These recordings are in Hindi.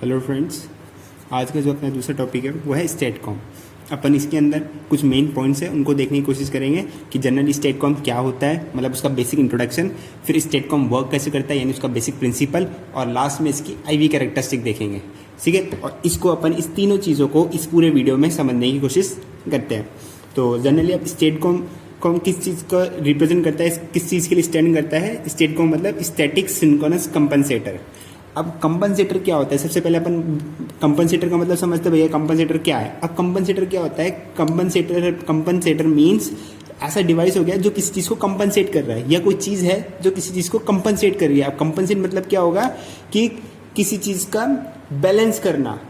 हेलो फ्रेंड्स, आज का जो अपना दूसरा टॉपिक है वो है स्टेटकॉम। अपन इसके अंदर कुछ मेन पॉइंट्स हैं उनको देखने की कोशिश करेंगे कि जनरली स्टेटकॉम क्या होता है, मतलब उसका बेसिक इंट्रोडक्शन, फिर स्टेटकॉम वर्क कैसे करता है यानी उसका बेसिक प्रिंसिपल, और लास्ट में इसकी आईवी कैरेक्टरिस्टिक देखेंगे। ठीक है, और इसको अपन इस तीनों चीज़ों को इस पूरे वीडियो में समझने की कोशिश करते हैं। तो जनरली अब स्टेटकॉम किस चीज़ का रिप्रेजेंट करता है, किस चीज़ के लिए स्टैंड करता है? स्टेटकॉम मतलब स्टैटिक सिंक्रोनस कंपनसेटर। अब कंपनसेटर क्या होता है? सबसे पहले अपन कंपनसेटर का मतलब समझते हैं, भैया कंपनसेटर क्या है। अब कंपनसेटर क्या होता है? कंपनसेटर मीन्स ऐसा डिवाइस हो गया जो किसी चीज़ को कंपनसेट कर रहा है, या कोई चीज़ है जो किसी चीज़ को कंपनसेट कर रही है। अब कंपनसेट मतलब क्या होगा कि किसी चीज़ का बैलेंस करना।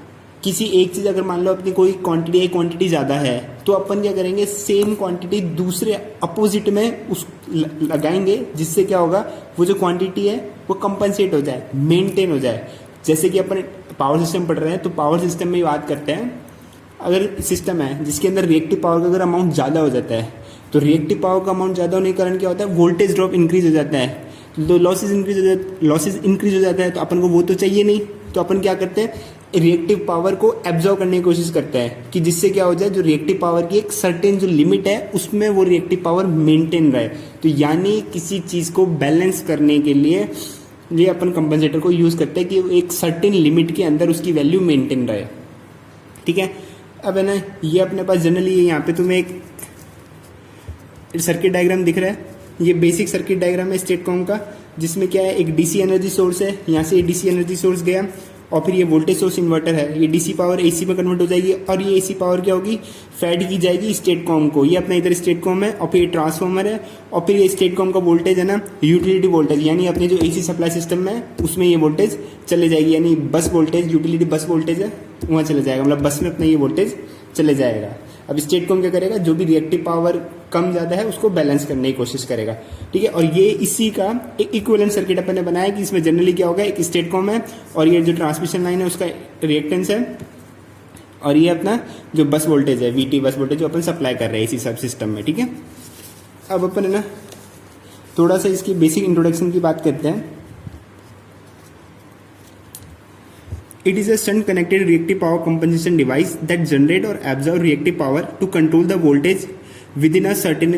किसी एक चीज़ अगर मान लो अपनी कोई क्वांटिटी ज़्यादा है तो अपन क्या करेंगे, सेम क्वांटिटी दूसरे अपोजिट में उस लगाएंगे, जिससे क्या होगा, वो जो क्वांटिटी है वो कंपनसेट हो जाए, मेंटेन हो जाए। जैसे कि अपन पावर सिस्टम पढ़ रहे हैं तो पावर सिस्टम में बात करते हैं, अगर सिस्टम है जिसके अंदर रिएक्टिव पावर का अगर अमाउंट ज़्यादा हो जाता है तो रिएक्टिव पावर का अमाउंट ज़्यादा होने के कारण क्या होता है, वोल्टेज ड्रॉप इंक्रीज हो जाता है, तो लॉसेज इंक्रीज हो जाता है। तो अपन को वो तो चाहिए नहीं, तो अपन क्या करते हैं, रिएक्टिव पावर को एब्जॉर्ब करने की कोशिश करते हैं कि जिससे क्या हो जाए, जो रिएक्टिव पावर की एक सर्टेन जो लिमिट है उसमें वो रिएक्टिव पावर मेंटेन रहे। तो यानी किसी चीज़ को बैलेंस करने के लिए ये अपन कंपनसेटर को यूज़ करते हैं कि एक सर्टेन लिमिट के अंदर उसकी वैल्यू मेंटेन रहे। ठीक है, अब है ना, ये अपने पास जनरली यहाँ पे तुम्हें एक सर्किट डायग्राम दिख रहा है। ये बेसिक सर्किट डायग्राम है स्टेटकॉम का, जिसमें क्या है, एक डीसी एनर्जी सोर्स है, यहाँ से डीसी एनर्जी सोर्स गया और फिर ये वोल्टेज सोर्स इन्वर्टर है, ये डीसी पावर एसी में कन्वर्ट हो जाएगी और ये एसी पावर क्या होगी, फेड की जाएगी स्टेटकॉम को। ये अपना इधर स्टेटकॉम है और फिर ये ट्रांसफार्मर है और फिर ये स्टेटकॉम का वोल्टेज है ना, यूटिलिटी वोल्टेज, यानी अपने जो एसी सप्लाई सिस्टम में उसमें ये वोल्टेज चले जाएगी, यानी bus voltage, utility bus voltage है वहाँ चले जाएगा, मतलब बस में अपना ये वोल्टेज चले जाएगा। अब स्टेटकॉम क्या करेगा, जो भी रिएक्टिव पावर कम ज़्यादा है उसको बैलेंस करने की कोशिश करेगा। ठीक है, और ये इसी का एक इक्विवेलेंट सर्किट अपन ने बनाया कि इसमें जनरली क्या होगा, एक स्टेटकॉम है और ये जो ट्रांसमिशन लाइन है उसका रिएक्टेंस है, और ये अपना जो बस वोल्टेज है, वीटी बस वोल्टेज, जो अपन सप्लाई कर रहे हैं इसी सब सिस्टम में। ठीक है, अब अपन है ना थोड़ा सा इसकी बेसिक इंट्रोडक्शन की बात करते हैं। It is a shunt-connected reactive power compensation device that generate or absorb reactive power to control the voltage within a certain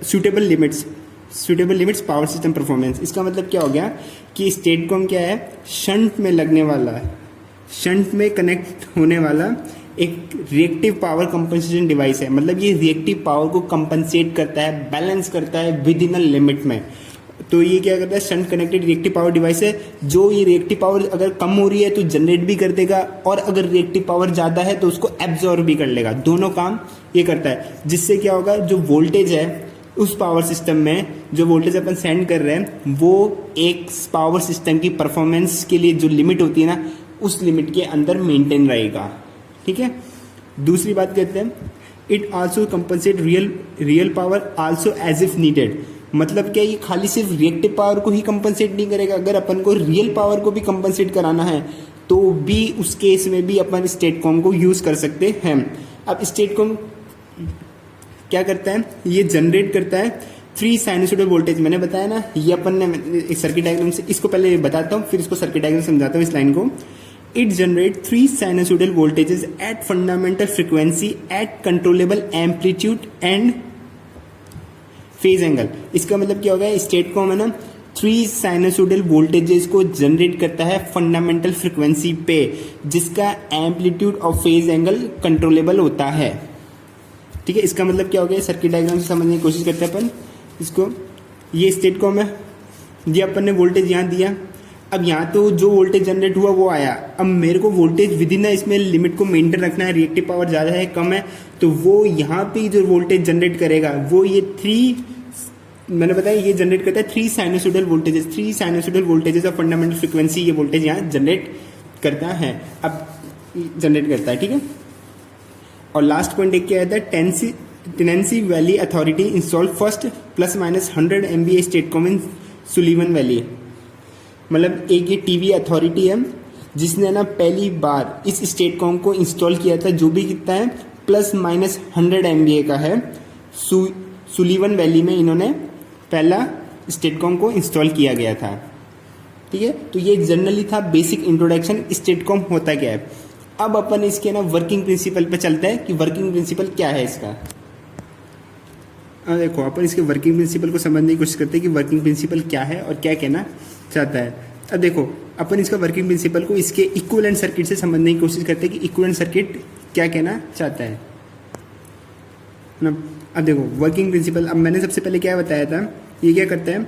suitable limits power system performance। इसका मतलब क्या हो गया कि स्टेटकॉम क्या है, शंट में लगने वाला, शंट में कनेक्ट होने वाला एक रिएक्टिव पावर कंपनसेशन डिवाइस है। मतलब ये रिएक्टिव पावर को कंपनसेट करता है, बैलेंस करता है विद इन अ लिमिट में। तो ये क्या करता है, shunt connected reactive power device है, जो ये रिएक्टिव पावर अगर कम हो रही है तो जनरेट भी कर देगा, और अगर रिएक्टिव पावर ज़्यादा है तो उसको एब्जॉर्ब भी कर लेगा। दोनों काम ये करता है, जिससे क्या होगा, जो वोल्टेज है उस पावर सिस्टम में, जो वोल्टेज अपन सेंड कर रहे हैं वो एक पावर सिस्टम की परफॉर्मेंस के लिए जो लिमिट होती है ना, उस लिमिट के अंदर मेंटेन रहेगा। ठीक है, दूसरी बात कहते हैं, it also compensate real power also as if needed. मतलब क्या, ये खाली सिर्फ रिएक्टिव पावर को ही कंपनसेट नहीं करेगा, अगर अपन को रियल पावर को भी कंपनसेट कराना है तो भी उस केस में भी अपन स्टेटकॉम को यूज़ कर सकते हैं। अब स्टेटकॉम क्या करता है, ये जनरेट करता है 3 साइनसोइडल वोल्टेज। मैंने बताया ना, ये अपन ने एक सर्किट डायग्राम से, इसको पहले बताता हूँ फिर इसको सर्किट डायग्राम समझाता हूँ इस लाइन को। It generate 3 sinusoidal voltages at fundamental frequency at controllable amplitude and phase angle। इसका मतलब क्या होगा, स्टेटकॉम है ना 3 साइनसोइडल वोल्टेजेस को जनरेट करता है फंडामेंटल फ्रिक्वेंसी पे, जिसका एम्पलीट्यूड और फेज एंगल कंट्रोलेबल होता है। ठीक है, इसका मतलब क्या हो गया, सर्किट डायग्राम से समझने की कोशिश करते हैं अपन इसको। ये स्टेटकॉम है, ये अपन ने वोल्टेज यहाँ दिया। अब यहाँ तो जो वोल्टेज जनरेट हुआ वो आया, अब मेरे को वोल्टेज विद इन इसमें लिमिट को मेंटेन रखना है, रिएक्टिव पावर ज़्यादा है कम है, तो वो यहाँ पे जो वोल्टेज जनरेट करेगा वो ये 3, मैंने बताया ये जनरेट करता है 3 sinusoidal voltages of fundamental frequency. ये वोल्टेज यहाँ जनरेट करता है, अब जनरेट करता है। ठीक है, और लास्ट पॉइंट एक क्या आता है, tenancy valley authority install first ±100 MVA STATCOM इन सुलिवन वैली। मतलब एक ये टीवी अथॉरिटी है जिसने ना पहली बार इस स्टेटकॉम को इंस्टॉल किया था, जो भी कितना है ±100 MVA का है। सुलिवन वैली में इन्होंने पहला स्टेटकॉम को इंस्टॉल किया गया था। ठीक है। तो ये जनरली था बेसिक इंट्रोडक्शन स्टेटकॉम होता क्या है। अब अपन इसके ना वर्किंग प्रिंसिपल पे चलते हैं कि वर्किंग प्रिंसिपल क्या है इसका। अब देखो अपन इसके वर्किंग प्रिंसिपल को समझने की कोशिश करते हैं कि वर्किंग प्रिंसिपल क्या है और क्या कहना चाहता है। अब देखो अपन इसका वर्किंग प्रिंसिपल को इसके इक्विवेलेंट सर्किट से समझने की कोशिश करते हैं कि इक्विवेलेंट सर्किट क्या कहना चाहता है ना। अब देखो वर्किंग प्रिंसिपल, अब मैंने सबसे पहले क्या बताया था, ये क्या करता है,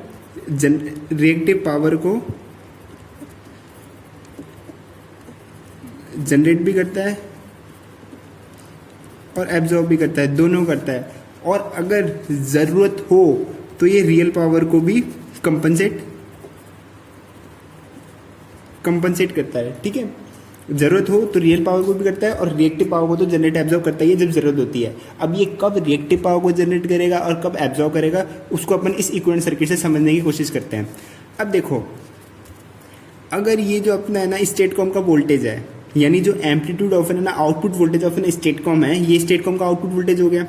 रिएक्टिव पावर को जनरेट भी करता है और एब्जॉर्ब भी करता है, दोनों करता है। और अगर ज़रूरत हो तो ये रियल पावर को भी कंपनसेट करता है, ठीक है। ज़रूरत हो तो रियल पावर को भी करता है और रिएक्टिव पावर को तो जनरेट एब्जॉर्ब करता ही है जब ज़रूरत होती है। अब ये कब रिएक्टिव पावर को जनरेट करेगा और कब एब्जॉर्ब करेगा उसको अपन इस इक्विवेलेंट सर्किट से समझने की कोशिश करते हैं। अब देखो अगर ये जो अपना है ना स्टेटकॉम का वोल्टेज है, यानी जो एम्पलीट्यूड ऑफ है ना output voltage of N STATCOM है, ये स्टेटकॉम का आउटपुट वोल्टेज हो गया।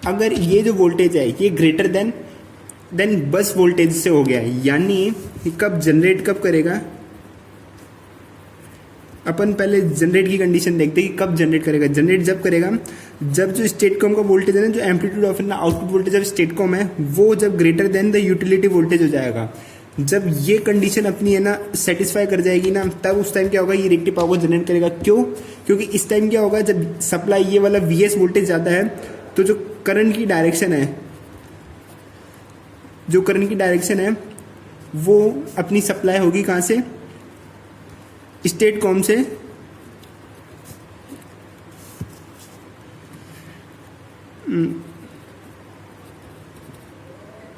अगर ये जो वोल्टेज है ये ग्रेटर देन बस वोल्टेज से हो गया, यानी कब जनरेट कब करेगा, अपन पहले जनरेट की कंडीशन देखते हैं कि कब जनरेट करेगा। जनरेट जब करेगा जब जो स्टेटकॉम का वोल्टेज है ना, जो एम्पलीट्यूड ऑफ ना आउटपुट वोल्टेज ऑफ स्टेटकॉम है वो जब greater than the utility voltage हो जाएगा। जब ये कंडीशन अपनी है ना सेटिस्फाई कर जाएगी ना, तब उस टाइम क्या होगा, ये रिएक्टिव पावर को जनरेट करेगा। क्यों? क्योंकि इस टाइम क्या होगा, जब सप्लाई ये वाला VS वोल्टेज ज़्यादा है तो जो करंट की डायरेक्शन है वो अपनी सप्लाई होगी कहाँ से, स्टेटकॉम से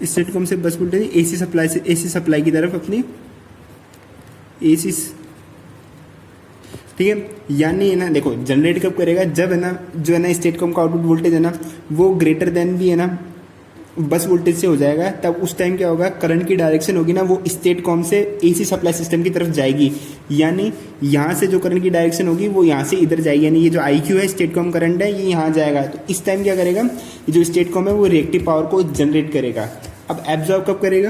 स्टेटकॉम से बस वोल्टेज AC सप्लाई की तरफ अपनी AC, ठीक है। यानी है ना देखो जनरेट कब करेगा, जब है ना जो है ना स्टेटकॉम का आउटपुट वोल्टेज है ना वो ग्रेटर देन भी है ना बस वोल्टेज से हो जाएगा। तब उस टाइम क्या होगा, करंट की डायरेक्शन होगी ना वो स्टेटकॉम से AC सप्लाई सिस्टम की तरफ जाएगी। यानी यहाँ से जो करंट की डायरेक्शन होगी वो यहाँ से इधर जाएगी, यानी ये जो IQ है स्टेटकॉम करंट है ये यहाँ जाएगा। तो इस टाइम क्या करेगा, ये जो स्टेटकॉम है वो रिएक्टिव पावर को जनरेट करेगा। अब एब्जॉर्ब कब करेगा,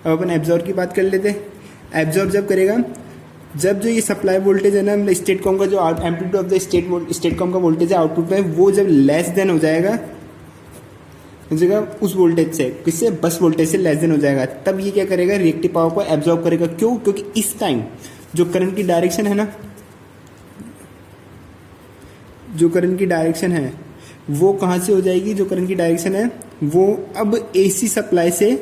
अब अपन एब्जॉर्ब की बात कर लेते हैं। एब्जॉर्ब जब करेगा जब जो ये सप्लाई वोल्टेज है ना स्टेटकॉम का जो एम्पलीट्यूड ऑफ द स्टेटकॉम का वोल्टेज है आउटपुट में वो जब लेस देन हो जाएगा उस वोल्टेज से, किससे, बस वोल्टेज से लेस देन हो जाएगा, तब ये क्या करेगा, रिएक्टिव पावर को एब्जॉर्ब करेगा। क्यों? क्योंकि इस टाइम जो करंट की डायरेक्शन है ना, जो करंट की डायरेक्शन है वो कहाँ से हो जाएगी, जो करंट की डायरेक्शन है वो अब AC सप्लाई से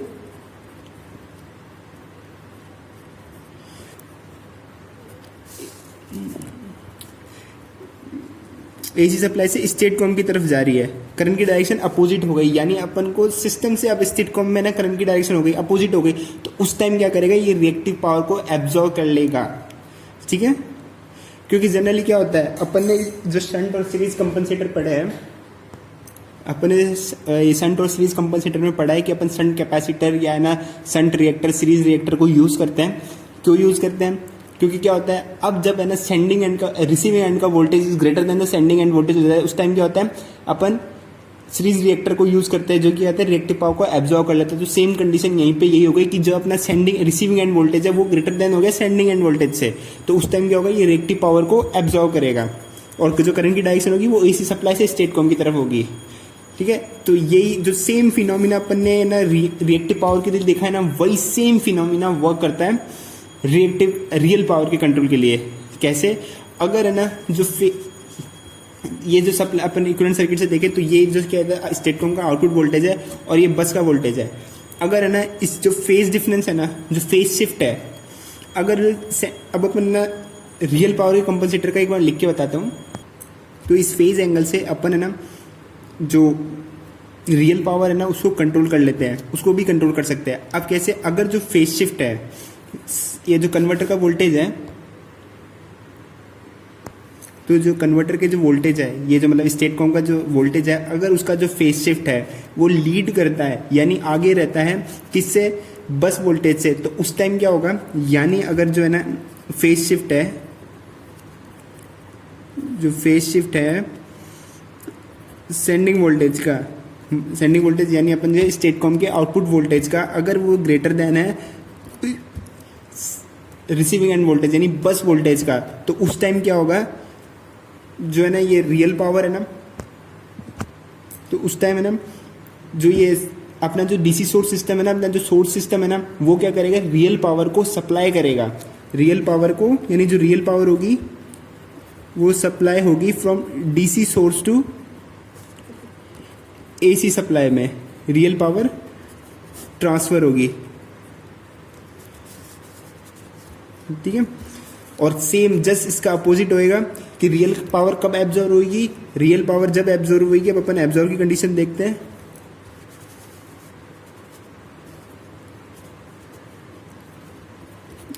स्टेटकॉम की तरफ जा रही है। करंट की डायरेक्शन अपोजिट हो गई, यानी अपन को सिस्टम से अब स्टेटकॉम में ना करंट की डायरेक्शन हो गई अपोजिट हो गई। तो उस टाइम क्या करेगा, ये रिएक्टिव पावर को एब्जॉर्ब कर लेगा, ठीक है। क्योंकि जनरली क्या होता है, अपन ने जो शंट और सीरीज कंपनसेटर पढ़े हैं, अपन ने शंट और सीरीज कंपनसेटर में पढ़ा है कि अपन शंट कैपेसिटर या ना शंट रिएक्टर, सीरीज रिएक्टर को यूज करते हैं। क्यों यूज करते हैं? क्योंकि क्या होता है, अब जब है ना सेंडिंग एंड का रिसीविंग एंड का voltage is greater than the sending end voltage हो जाए, उस टाइम क्या होता है, अपन सीरीज रिएक्टर को यूज करते हैं जो कि आता है रिएक्टिव पावर को एब्जॉर्ब कर लेता है। तो सेम कंडीशन यहीं पे यही हो गई कि जो अपना रिसीविंग एंड वोल्टेज है वो ग्रेटर देन हो गया सेंडिंग एंड वोल्टेज से। तो उस टाइम क्या होगा, ये रिएक्टिव पावर को एब्जॉर्ब करेगा और जो करंट की डायरेक्शन होगी वो AC सप्लाई से स्टेटकॉम की तरफ होगी, ठीक है। तो यही जो सेम फिनोमिना अपन ने ना रिएक्टिव पावर के लिए देखा है ना, वही सेम फिनोमिना वर्क करता है रियल पावर के कंट्रोल के लिए। कैसे? अगर है ना जो ये जो सप्लाई अपन इक्विवेलेंट सर्किट से देखें तो ये जो क्या है स्टेटकॉम का आउटपुट वोल्टेज है और ये बस का वोल्टेज है। अगर है ना इस जो फेज डिफरेंस है ना, जो फेज शिफ्ट है, अगर अब अपन ना रियल पावर के कंपनसेटर का एक बार लिख के बताता हूँ। तो इस फेज एंगल से अपन है ना जो रियल पावर है ना उसको कंट्रोल कर लेते हैं, उसको भी कंट्रोल कर सकते हैं। अब कैसे? अगर जो फेज शिफ्ट है, ये जो कन्वर्टर का वोल्टेज है, तो जो कन्वर्टर के जो वोल्टेज है, ये जो मतलब स्टेटकॉम का जो वोल्टेज है, अगर उसका जो फेज शिफ्ट है वो लीड करता है, यानी आगे रहता है किससे, बस वोल्टेज से, तो उस टाइम क्या होगा, यानी अगर जो है ना फेज शिफ्ट है, जो फेज शिफ्ट है सेंडिंग वोल्टेज का, सेंडिंग वोल्टेज यानी अपन जो स्टेट कॉम के आउटपुट वोल्टेज का अगर वो ग्रेटर देन है रिसीविंग एंड वोल्टेज यानी बस वोल्टेज का, तो उस टाइम क्या होगा, जो है ना ये रियल पावर है ना, तो उस टाइम है ना जो ये अपना जो डीसी सोर्स सिस्टम है ना, अपना जो सोर्स सिस्टम है ना, वो क्या करेगा, रियल पावर को सप्लाई करेगा। रियल पावर को यानी जो रियल पावर होगी वो सप्लाई होगी from DC source to AC supply में, रियल पावर ट्रांसफर होगी, ठीक है। और सेम जस्ट इसका अपोजिट होएगा कि रियल पावर कब एब्जॉर्ब होगी, रियल पावर जब एब्जॉर्ब होगी, अब अपन एब्जॉर्ब की कंडीशन देखते हैं।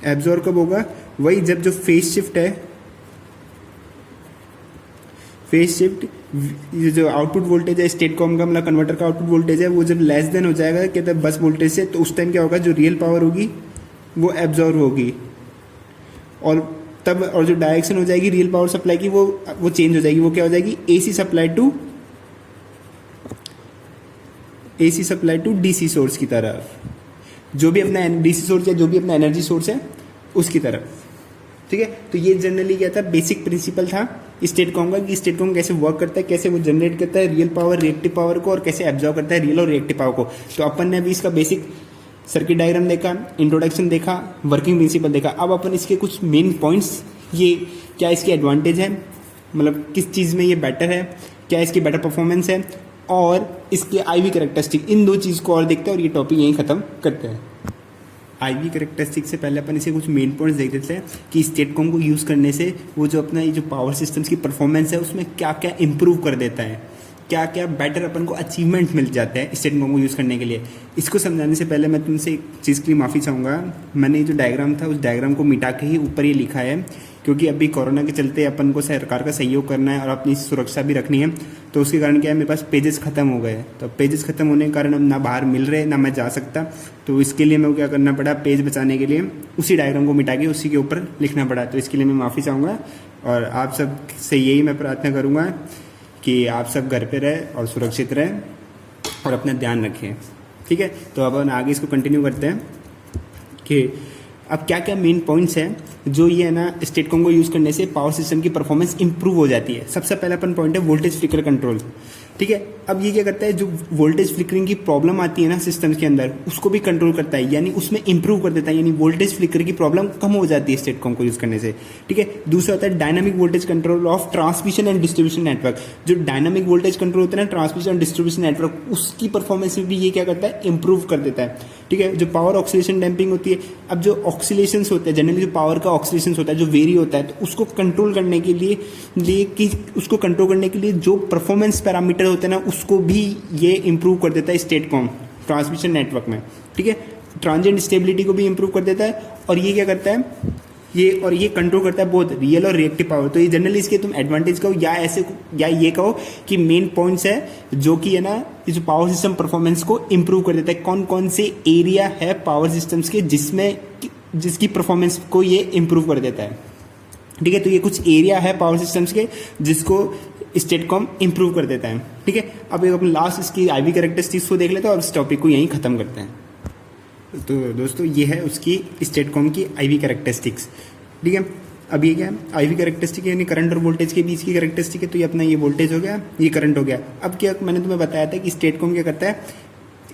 एब्जॉर्ब कब होगा, वही जब जो फेज शिफ्ट है, फेज शिफ्ट ये जो आउटपुट वोल्टेज है स्टेट कॉम का मतलब कन्वर्टर का आउटपुट वोल्टेज है, वो जब लेस देन हो जाएगा कहते हैं बस वोल्टेज से, तो उस टाइम क्या होगा, जो रियल पावर होगी वो एब्जॉर्ब होगी, और तब और जो डायरेक्शन हो जाएगी रियल पावर सप्लाई की वो चेंज हो जाएगी, वो क्या हो जाएगी, AC supply to DC source की तरफ, जो भी अपना डीसी सोर्स है, जो भी अपना एनर्जी सोर्स है उसकी तरफ, ठीक है। तो ये जनरली क्या था, बेसिक प्रिंसिपल था स्टेट कॉम का, कि स्टेट कॉम कैसे वर्क करता है, कैसे वो जनरेट करता है रियल पावर रिएक्टिव पावर को, और कैसे एब्जॉर्ब करता है रियल और रिएक्टिव पावर को। तो अपन ने अभी इसका बेसिक सर्किट डायग्राम देखा, इंट्रोडक्शन देखा, वर्किंग प्रिंसिपल देखा। अब अपन इसके कुछ मेन पॉइंट्स, ये क्या इसके एडवांटेज है, मतलब किस चीज़ में ये बेटर है, क्या इसकी बेटर परफॉर्मेंस है, और इसके आईवी कैरेक्टरिस्टिक, इन दो चीज़ को और देखते हैं और ये टॉपिक यहीं ख़त्म करते हैं। आईवी कैरेक्टरिस्टिक से पहले अपन इसे कुछ मेन पॉइंट्स देख लेते हैं कि स्टेट कॉम को यूज़ करने से वो जो अपना ये जो पावर सिस्टम्स की परफॉर्मेंस है उसमें क्या क्या इंप्रूव कर देता है, क्या क्या बेटर अपन को अचीवमेंट मिल जाता है स्टेट कॉम को यूज़ करने के लिए। इसको समझाने से पहले मैं तुमसे एक चीज़ के लिए माफ़ी चाहूँगा, मैंने जो डायग्राम था उस डायग्राम को मिटा के ही ऊपर ये लिखा है, क्योंकि अभी कोरोना के चलते अपन को सरकार का सहयोग करना है और अपनी सुरक्षा भी रखनी है, तो उसके कारण क्या है, मेरे पास पेजेस ख़त्म हो गए। तो पेजेस ख़त्म होने के कारण अब ना बाहर मिल रहे ना मैं जा सकता, तो इसके लिए मेरे को क्या करना पड़ा, पेज बचाने के लिए उसी डायग्राम को मिटा के उसी के ऊपर लिखना पड़ा। तो इसके लिए मैं माफ़ी चाहूँगा, और आप सब से यही मैं प्रार्थना करूँगा कि आप सब घर पे रहें और सुरक्षित रहें और अपना ध्यान रखें, ठीक है। तो अब हम आगे इसको कंटिन्यू करते हैं कि अब क्या क्या मेन पॉइंट्स हैं जो ये है ना स्टेट कॉम को यूज़ करने से पावर सिस्टम की परफॉर्मेंस इंप्रूव हो जाती है। सबसे पहला अपन पॉइंट है वोल्टेज फ्लिकर कंट्रोल, ठीक है। अब ये क्या करता है, जो वोल्टेज फ्लिकरिंग की प्रॉब्लम आती है ना सिस्टम्स के अंदर, उसको भी कंट्रोल करता है, यानी उसमें इंप्रूव कर देता है, यानी वोल्टेज फ्लिकर की प्रॉब्लम कम हो जाती है स्टेट कॉम को यूज़ करने से, ठीक है। दूसरा होता है dynamic voltage control of transmission and distribution network. जो डायनामिक वोल्टेज कंट्रोल होता है ना ट्रांसमिशन एंड डिस्ट्रीब्यूशन नेटवर्क, उसकी परफॉर्मेंस में भी ये क्या करता है, इंप्रूव कर देता है, ठीक है। जो पावर ऑक्सीलेशन डैम्पिंग होती है, अब जो ऑक्सीलेशंस होते हैं जनरली, जो पावर का ऑक्सीलेशंस होता है जो वेरी होता है, तो उसको कंट्रोल करने के लिए जो परफॉर्मेंस पैरामीटर होते हैं ना, उसको भी ये इंप्रूव कर देता है स्टेट कॉम ट्रांसमिशन नेटवर्क में, ठीक है। ट्रांजिएंट स्टेबिलिटी को भी इंप्रूव कर देता है, और ये क्या करता है, ये कंट्रोल करता है बहुत रियल और रिएक्टिव पावर। तो ये जनरली इसके तुम एडवांटेज कहो या ये कहो कि मेन पॉइंट्स है जो कि है ना इस पावर सिस्टम परफॉर्मेंस को इंप्रूव कर देता है। कौन कौन से एरिया है पावर सिस्टम्स के जिसकी परफॉर्मेंस को ये इंप्रूव कर देता है, ठीक है। तो ये कुछ एरिया है पावर सिस्टम्स के जिसको स्टेट कॉम इंप्रूव कर देता है, ठीक है। अब एक अपन लास्ट इसकी आईवी कैरेक्टरिस्टिक्स को देख लेते हैं और इस टॉपिक को यहीं ख़त्म करते हैं। तो दोस्तों ये है उसकी स्टेट कॉम की आईवी कैरेक्टरिस्टिक्स, ठीक है। अब ये क्या है, आईवी कैरेक्टरिस्टिक यानी करंट और वोल्टेज के बीच की कैरेक्टरिस्टिक है। तो ये अपना ये वोल्टेज हो गया, ये करंट हो गया। अब क्या मैंने तुम्हें बताया था कि स्टेट कॉम क्या करता है,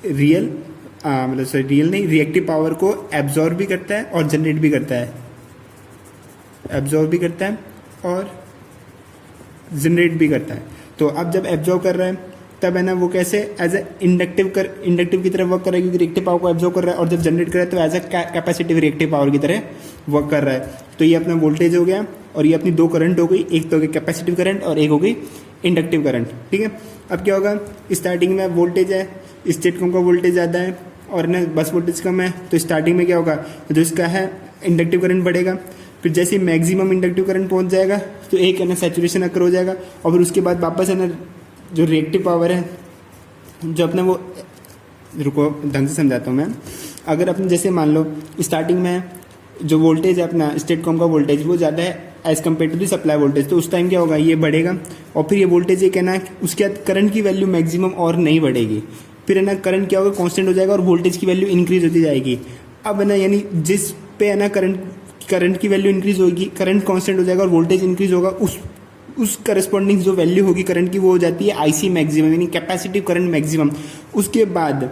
रियल नहीं रिएक्टिव पावर को एब्जॉर्ब भी करता है और जनरेट भी करता है, एब्जॉर्ब भी करता है और जनरेट भी करता है। तो अब जब एब्जॉर्ब कर रहा है तब है ना वो कैसे एज ए इंडक्टिव की तरह वर्क कर रहा है, क्योंकि रिएक्टिव पावर को एब्जॉर्ब कर रहा है, और जब जनरेट कर रहा है तो as a capacitive reactive power की तरह वर्क कर रहा है। तो ये अपना वोल्टेज हो गया, और ये अपनी दो करंट हो गई, एक तो हो गई कैपेसिटिव करंट और एक हो गई इंडक्टिव करंट, ठीक है। अब क्या होगा, स्टार्टिंग में वोल्टेज है, स्टेट कॉम का वोल्टेज ज़्यादा है और ना बस वोल्टेज कम है, तो स्टार्टिंग में क्या होगा, जो इसका है इंडक्टिव करंट बढ़ेगा, फिर जैसे मैक्सिमम इंडक्टिव करंट पहुंच जाएगा तो एक है ना सैचुरेशन अकर हो जाएगा, और फिर उसके बाद वापस है ना जो रिएक्टिव पावर है जो अपने वो, रुको ढंग से समझाता हूँ मैं। अगर अपने जैसे मान लो स्टार्टिंग में जो वोल्टेज है अपना स्टेट कॉम का वोल्टेज वो ज़्यादा है as compare to the supply voltage, तो उस टाइम क्या होगा, ये बढ़ेगा और फिर ये वोल्टेज एक है ना, उसके बाद करंट की वैल्यू मैक्सिमम और नहीं बढ़ेगी, फिर है ना करंट क्या होगा, कांस्टेंट हो जाएगा और वोल्टेज की वैल्यू इंक्रीज होती जाएगी। अब है ना यानी जिस पे है ना करंट की वैल्यू इंक्रीज होगी, करंट कांस्टेंट हो जाएगा और वोल्टेज इंक्रीज होगा, उस करस्पॉन्डिंग जो वैल्यू होगी करंट की वो हो जाती है आईसी मैक्सिमम, यानी कैपेसिटिव करंट मैक्सिमम। उसके बाद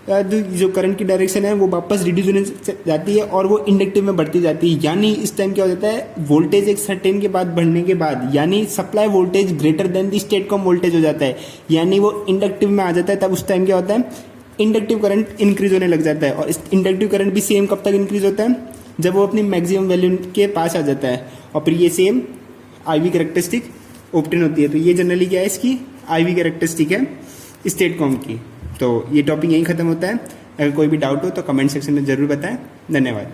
जो करंट की डायरेक्शन है वो वापस रिड्यूस होने जाती है और वो इंडक्टिव में बढ़ती जाती है। यानी इस टाइम क्या हो जाता है, वोल्टेज एक सर्टेन के बाद बढ़ने के बाद यानी सप्लाई वोल्टेज ग्रेटर देन दी स्टेट कम वोल्टेज हो जाता है, यानी वो इंडक्टिव में आ जाता है। तब उस टाइम क्या होता है, इंडक्टिव करंट इंक्रीज होने लग जाता है। और इंडक्टिव करंट भी सेम कब तक इंक्रीज होता है, जब वो अपनी मैक्सिमम वैल्यू के पास आ जाता है और फिर ये सेम IV कैरेक्टरिस्टिक ऑब्टेन होती है। तो ये जनरली क्या है, इसकी IV कैरेक्टरिस्टिक है स्टेट कॉम की। तो ये टॉपिक यहीं खत्म होता है। अगर कोई भी डाउट हो तो कमेंट सेक्शन में ज़रूर बताएं। धन्यवाद।